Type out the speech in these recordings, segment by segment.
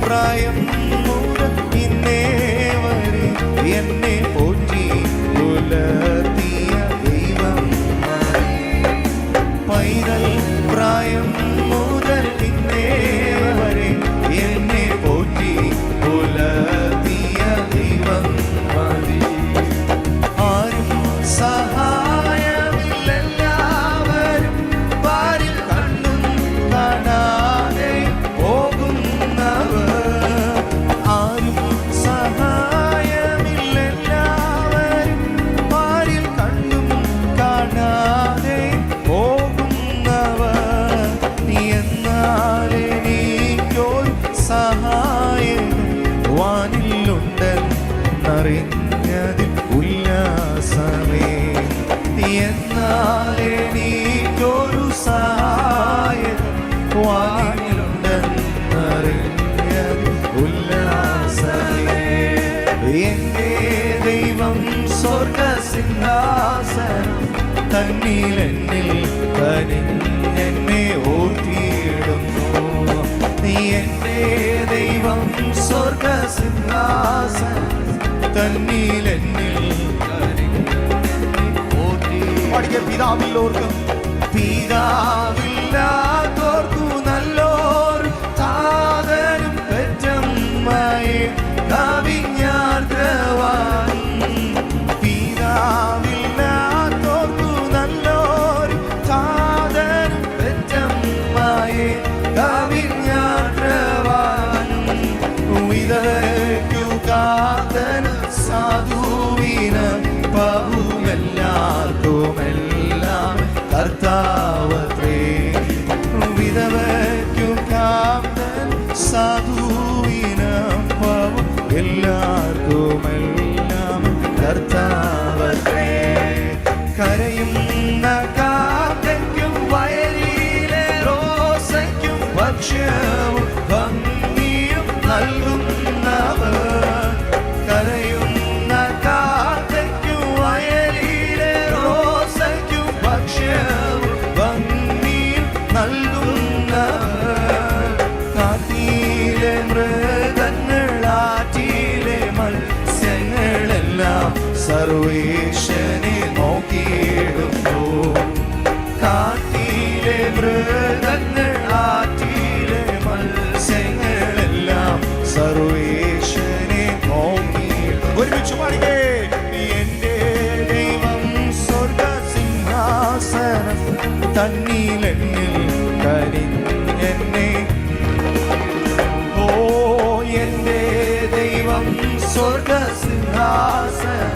പ്രായം മുതൽ ഇന്നേ വരെ എന്നെ പോറ്റി പുലർത്തിയ ദൈവം പൈതൽ പ്രായം മുതൽ ഇന്നേ വരെ എന്നെ പോറ്റി പുലർത്തിയ ദൈവം മതി. ആരും സഹായമില്ലെല്ലാവരും പാരിൽ കണ്ണും കാണാതെ പോകുന്നവർ. ആരും സഹായമില്ലെല്ലാവരും പാരിൽ കണ്ണും കാണാതെ പോകുന്നവർ. എന്നാലെനിക്കൊരു സഹായകൻ വാനിലുണ്ടെന്നറിഞ്ഞതിൽ ഉല്ലാസമേ. എന്നാലെനിക്കൊരു സഹായകൻ വാനിലുണ്ടെന്നറിഞ്ഞതിൽ ഉല്ലാസമേ. എന്റെ ദൈവം സ്വർഗസിംഹാസനം തന്നിലെന്നിൽ കനിഞ്ഞെന്നെ ഓർത്തിയിടുന്നു. എന്റെ ദൈവം സ്വർഗസിംഹാസനം തന്നിലെന്നിൽ കനിഞ്ഞെന്നെ പിതാവിൽ ഓർക്കും. പിതാവില്ലാത്തോർക്കു നല്ലോരു താതനും പെറ്റമ്മയെ കവിഞ്ഞാർദ്രവാൻ. പിതാവില്ലാത്തോർക്കു നല്ലോരു താതനും പെറ്റമ്മയെ കവിഞ്ഞാർദ്രവാൻ. വിധവയ്ക്കു കാതൻ സാധുവിന് പവുമെല്ലാവർക്കുമെല്ലാം കർത്താവത്രേ. വിധവയ്ക്കു കാതൻ സാധുവിന് പവും എല്ലാവർക്കുമെല്ലാം കർത്താവത്രേ. കരയുന്ന കാക്കയ്ക്കും വയലിലെ റോസയ്ക്കും ഭക്ഷ്യവും ഭംഗിയും നൽകുന്നവർ. കരയുന്ന കാക്കയ്ക്കും വയലിലെ റോസയ്ക്കും ഭക്ഷ്യവും ഭംഗിയും നൽകുന്നവർ. കാട്ടിലെ മൃഗങ്ങളാറ്റിലെ മത്സ്യങ്ങളെല്ലാം സർവേശ്വരനെ നോക്കിയിടുന്നു. കാട്ടിലെ മൃഗങ്ങൾ ആറ്റിലെ മത്സ്യങ്ങളെല്ലാം സർവേശ്വരനെ നോക്കിയിടുന്നു. ഒരുമിച്ച് പാടിക്കേ. എന്റെ ദൈവം സ്വർഗസിംഹാസനം തന്നിലെന്നിൽ കനിഞ്ഞെന്നെ. ഓ എന്റെ ദൈവം സ്വർഗസിംഹാസനം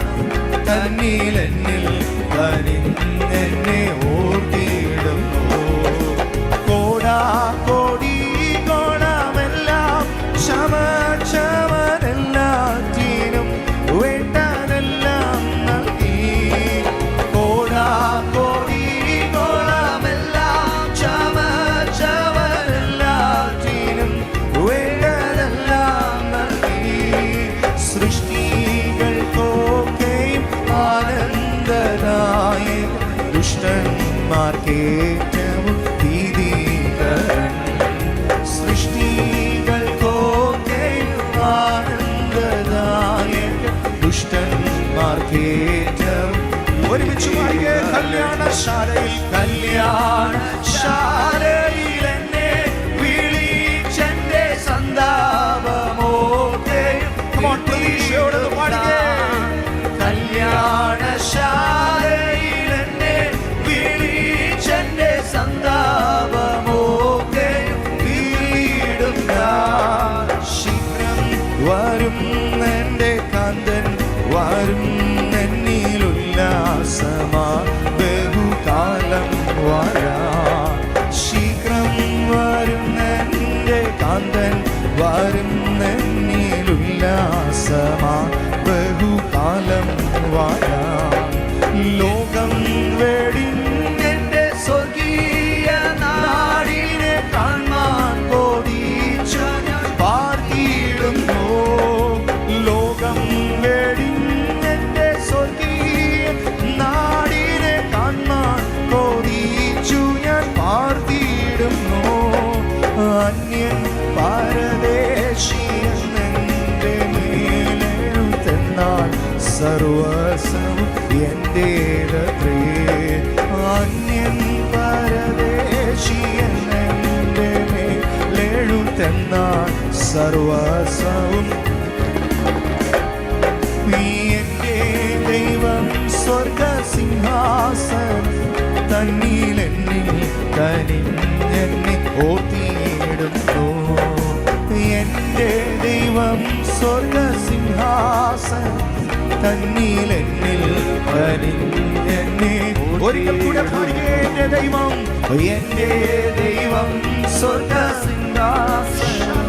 തന്നിലെന്നിൽ കനിഞ്ഞെന്നെ ഓർത്തിയിടുന്നു. കോടാകോടി ഗുണമെല്ലാം ക്ഷമനെല്ലാറ്റിനും വേണ്ടതെല്ലാം നൽകി. കോടാകോടി ഗുണമെല്ലാം ക്ഷമനെല്ലാറ്റിനും വേണ്ടതെല്ലാം നൽകി. സൃഷ്ടികൾക്കൊക്കെയും ആനന്ദദായകൻ ദുഷ്ടന്മാർക്കേറ്റവും ഭീതികരൻ. സൃഷ്ടികൾക്കൊക്കെയും ആനന്ദദായകൻ ദുഷ്ടന്മാർക്കേറ്റവും. ഒരുമിച്ച് പാടിക്കേ. കല്യാണശാലയിൽ എന്നെ വിളിച്ചെന്റെ സന്താപമോക്കെയും പ്രതീക്ഷയോട് പാടിക്കേ. കല്യാണശാലയിൽ എന്നെ വിളിച്ചെന്റെ സന്താപമോക്കെയും വീടുന്ന ശീഘ്രം വരും എന്റെ കാന്തൻ വരും എന്നിലുല്ലാസമാ ബഹുകാലം വരാ. ശീഘ്രം വരും എന്റെ കാന്തൻ വരും എന്നിലുല്ലാസമാ ബഹുകാലം വരാ. ലോകം വെടിഞ്ഞെന്റെ സ്വർഗീയ നാടിനെ കാണാൻ കൊതിച്ചു ഞാൻ പാർത്തിയിടുന്നു. ലോകം വെടിഞ്ഞെന്റെ സ്വർഗീയ നാടിനെ കാണാൻ കൊതിച്ചു ഞാൻ പാർത്തിയിടുന്നു. അന്യൻ പരദേശ എന്റേതത്രേ. അന്യൻ പരദേശിയൻ എൻ്റെ മേലെഴുത്തെന്നാൽ സർവസ്വവും എന്റെ ദൈവം സ്വർഗസിംഹാസനം തന്നിലെന്നിൽ കനിഞ്ഞെന്നെ ഓർത്തിയിടുന്നു. എന്റെ ദൈവം സ്വർഗസിംഹാസനം തന്നിലെന്നിൽ കനിഞ്ഞെന്നെ. ഒരിക്കൽ കൂടെ പാടിക്കേ, എന്റെ ദൈവം സ്വർഗസിംഹാസനം